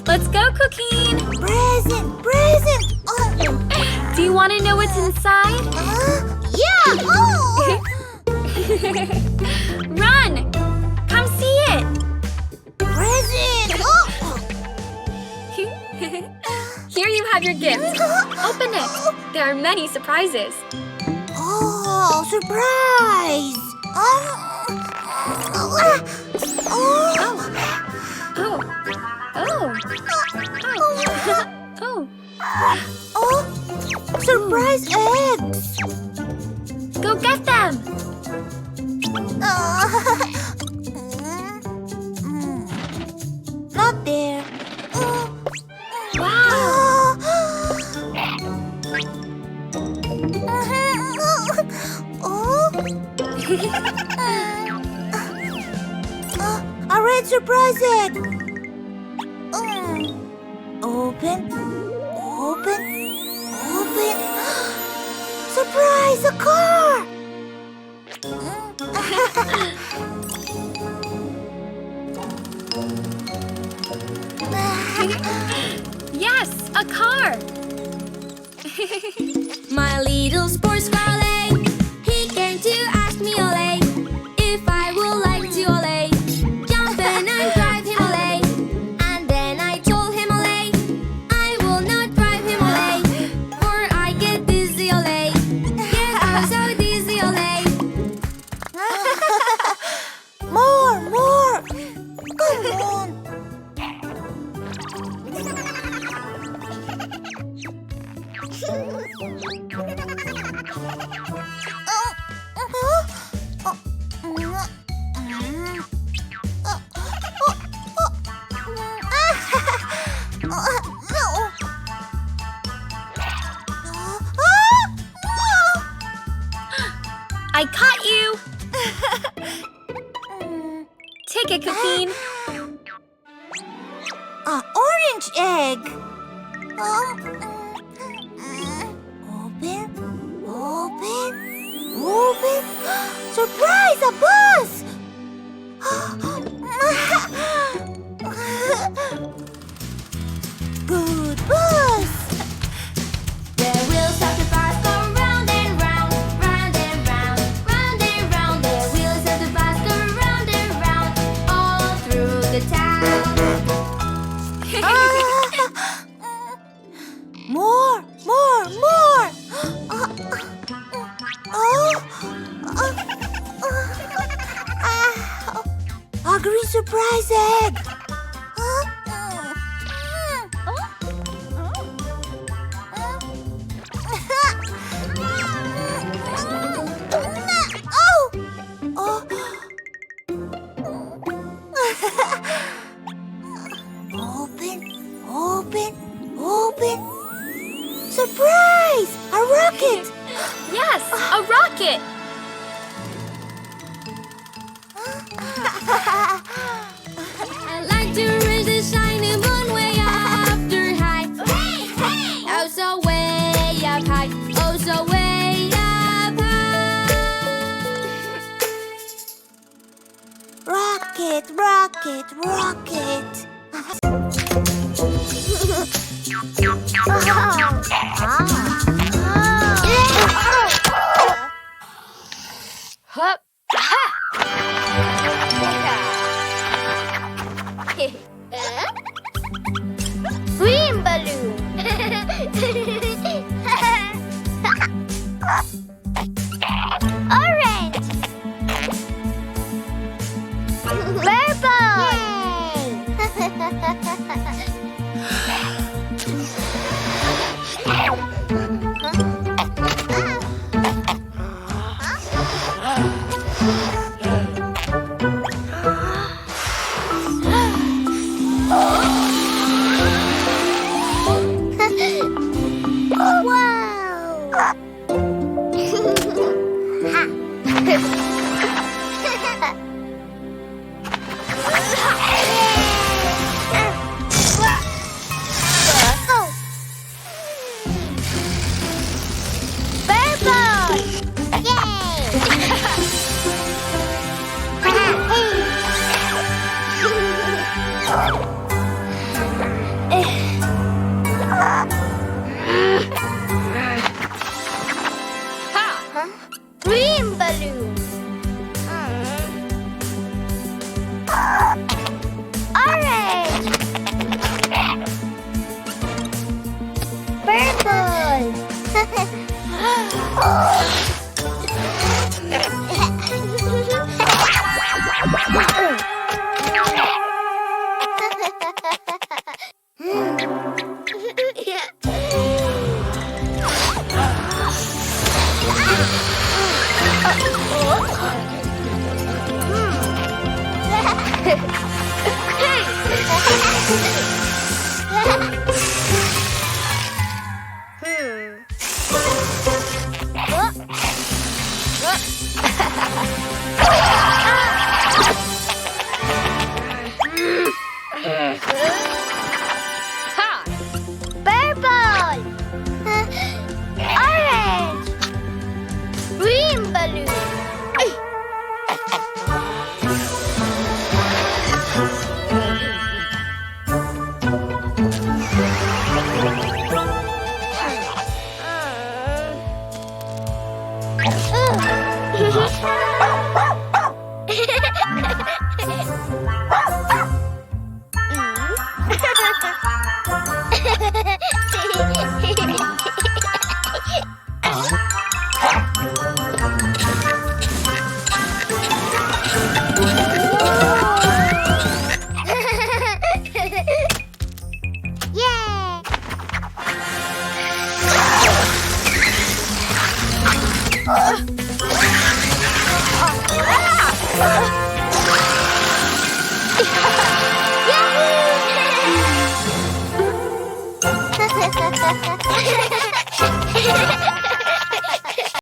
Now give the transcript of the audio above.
Let's go, Cuquin! Present! Present! Do you want to know what's inside? Yeah! Oh. Run! Come see it! Present! Oh. Here you have your gift. Open it. There are many surprises. Oh, surprise! Oh. Oh. Oh. Oh. Oh. Oh, surprise eggs! Go get them! Not there. Wow! A red surprise egg! Open, open, open. Surprise, a car! Yes, a car! My little sports car Ole, he came to ask me Ole, if I would like to Ole, jump in and drive him Ole. And then I told him Ole, I will not drive him Ole, for I get dizzy Ole. Yes, I'm so dizzy Ole. More, more! Come on! I caught you! Take it, Cuquin. Orange egg. Open, open, open. Surprise, a bus! Good bus. The wheels of the bus go round and round, round and round, round and round. The wheels of the bus go round and round, all through the town. More, more, more. A green surprise egg. Open, open, open. Surprise! A rocket! Yes, a rocket! I like to raise the shiny moon way after high. Oh, so way up high. Oh, so way up high. Rocket, rocket, rocket. Hup! Green balloon. Orange. Purple. Green balloon. Orange. Purple. Orange. Green balloon. Yay! Yahoo!